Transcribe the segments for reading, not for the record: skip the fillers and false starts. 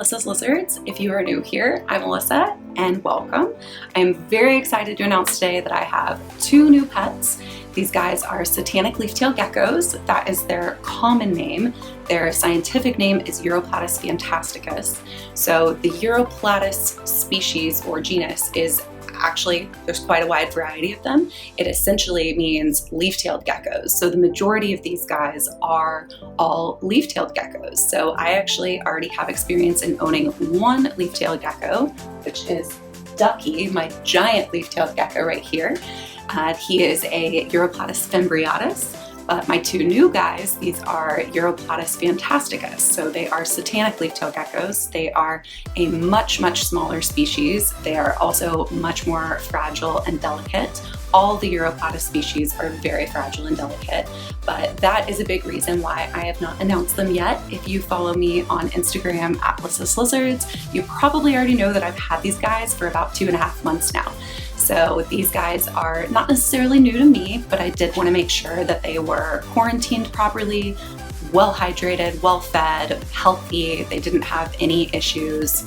Melissa's Lizards. If you are new here, I'm Melissa and welcome. I am very excited to announce today that I have two new pets. These guys are Satanic leaf-tailed geckos. That is their common name. Their scientific name is Uroplatus fantasticus. So the Uroplatus species or genus is actually, there's quite a wide variety of them. It essentially means leaf-tailed geckos. So the majority of these guys are all leaf-tailed geckos. So I actually already have experience in owning one leaf-tailed gecko, which is Ducky, my giant leaf-tailed gecko right here. He is a Uroplatus fimbriatus. But my two new guys, these are Uroplatus fantasticus. So they are Satanic leaf-tailed geckos. They are a much, much smaller species. They are also much more fragile and delicate. All the Uroplatus species are very fragile and delicate, but that is a big reason why I have not announced them yet. If you follow me on Instagram at Melissa's Lizards, you probably already know that I've had these guys for about 2.5 months now. So these guys are not necessarily new to me, but I did want to make sure that they were quarantined properly, well hydrated, well fed, healthy. They didn't have any issues,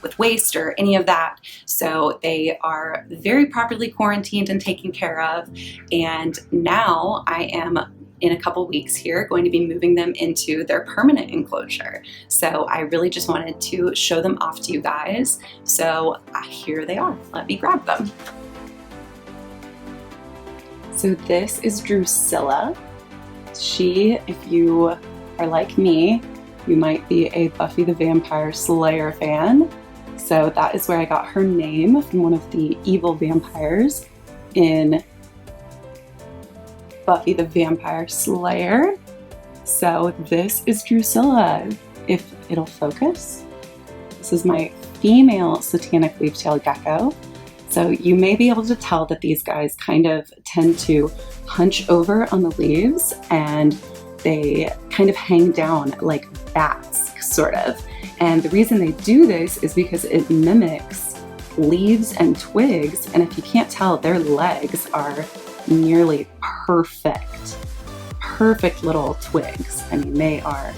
with waste or any of that. So they are very properly quarantined and taken care of. And now I am, in a couple weeks here, going to be moving them into their permanent enclosure. So I really just wanted to show them off to you guys. So here they are. Let me grab them. So this is Drusilla. She, if you are like me, you might be a Buffy the Vampire Slayer fan. So that is where I got her name, from one of the evil vampires in Buffy the Vampire Slayer. So this is Drusilla, if it'll focus. This is my female Satanic leaf-tailed gecko. So you may be able to tell that these guys kind of tend to hunch over on the leaves and they kind of hang down like bats, sort of. And the reason they do this is because it mimics leaves and twigs, and if you can't tell, their legs are nearly perfect little twigs. I mean, they are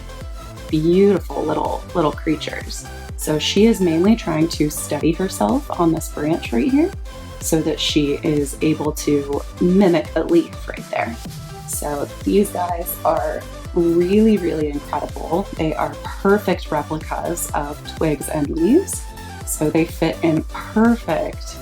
beautiful little creatures. So she is mainly trying to steady herself on this branch right here so that she is able to mimic a leaf right there. So these guys are really, really incredible. They are perfect replicas of twigs and leaves. So they fit in perfect,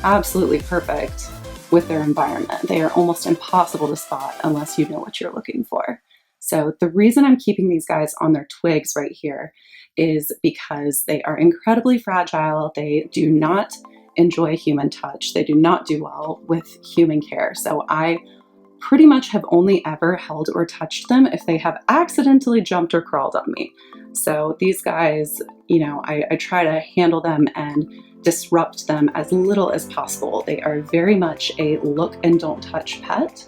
absolutely perfect with their environment. They are almost impossible to spot unless you know what you're looking for. So the reason I'm keeping these guys on their twigs right here is because they are incredibly fragile. They do not enjoy human touch. They do not do well with human care. So I pretty much have only ever held or touched them if they have accidentally jumped or crawled on me. So these guys, I try to handle them and disrupt them as little as possible. They are very much a look and don't touch pet.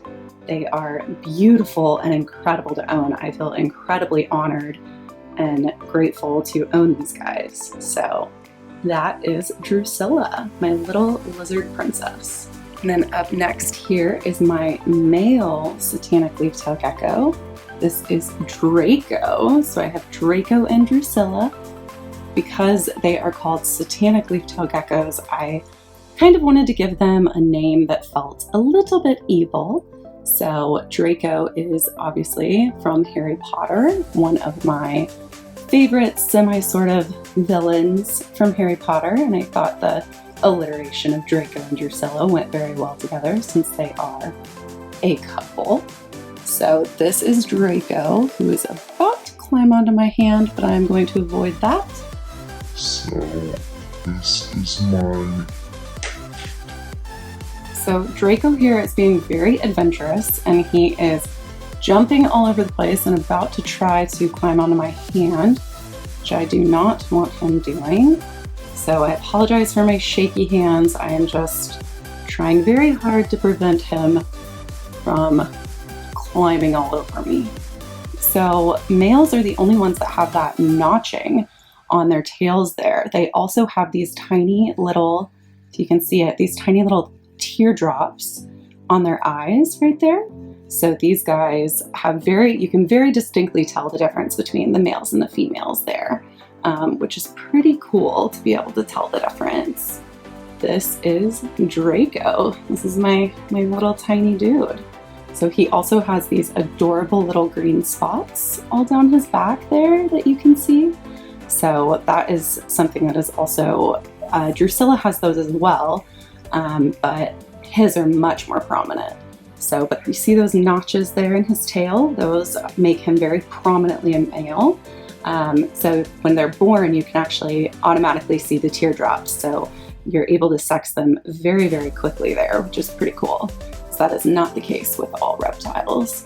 They are beautiful and incredible to own. I feel incredibly honored and grateful to own these guys. So that is Drusilla, my little lizard princess. And then up next here is my male Satanic leaf-tailed gecko. This is Draco. So I have Draco and Drusilla. Because they are called Satanic leaf-tailed geckos, I kind of wanted to give them a name that felt a little bit evil. So Draco is obviously from Harry Potter, one of my favorite sort of villains from Harry Potter, and I thought the alliteration of Draco and Drusilla went very well together since they are a couple. So this is Draco, who is about to climb onto my hand, but I'm going to avoid that. So this is mine. So Draco here is being very adventurous, and he is jumping all over the place and about to try to climb onto my hand, which I do not want him doing. So I apologize for my shaky hands. I am just trying very hard to prevent him from climbing all over me. So males are the only ones that have that notching on their tails there. They also have these tiny little, if you can see it, these tiny little teardrops on their eyes right there. So these guys have you can very distinctly tell the difference between the males and the females there. which is pretty cool to be able to tell the difference. This is Draco. This is my little tiny dude. So he also has these adorable little green spots all down his back there that you can see. So that is something that is also, Drusilla has those as well, but his are much more prominent. So, but you see those notches there in his tail? Those make him very prominently a male. So when they're born, you can actually automatically see the teardrops. So you're able to sex them very, very quickly there, which is pretty cool. So that is not the case with all reptiles.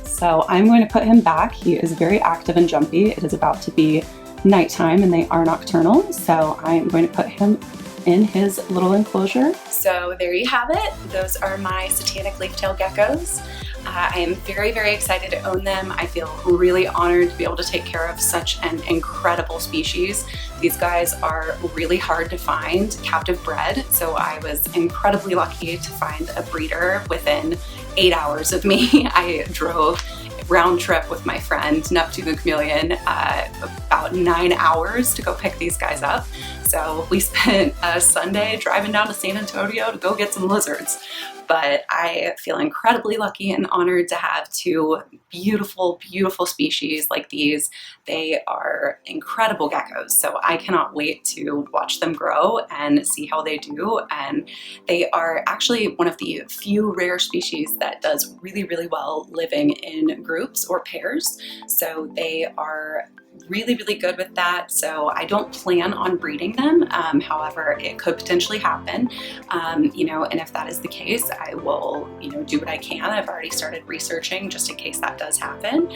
So I'm going to put him back. He is very active and jumpy. It is about to be nighttime and they are nocturnal. So I'm going to put him in his little enclosure. So there you have it. Those are my Satanic leaf-tailed geckos. I am very, very excited to own them. I feel really honored to be able to take care of such an incredible species. These guys are really hard to find, captive bred, so I was incredibly lucky to find a breeder within 8 hours of me. I drove round trip with my friend Neptune the Chameleon, about 9 hours to go pick these guys up. So we spent a Sunday driving down to San Antonio to go get some lizards. But I feel incredibly lucky and honored to have two beautiful, beautiful species like these. They are incredible geckos, so I cannot wait to watch them grow and see how they do. And they are actually one of the few rare species that does really, really well living in groups or pairs. So they are really, really good with that. So I don't plan on breeding them. However, it could potentially happen, you know, and if that is the case, I will, you know, do what I can. I've already started researching just in case that does happen.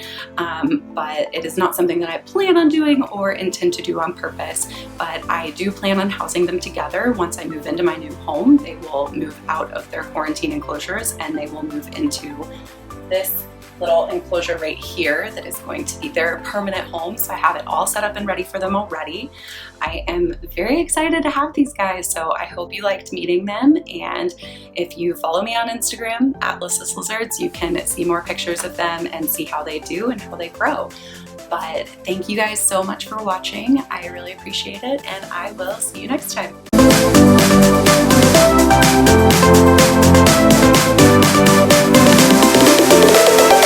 But it is not something that I plan on doing or intend to do on purpose, but I do plan on housing them together. Once I move into my new home, they will move out of their quarantine enclosures and they will move into this little enclosure right here that is going to be their permanent home. So I have it all set up and ready for them already. I am very excited to have these guys, so I hope you liked meeting them. And if you follow me on Instagram at Listless Lizards, you can see more pictures of them and see how they do and how they grow. But thank you guys so much for watching. I really appreciate it, and I will see you next time.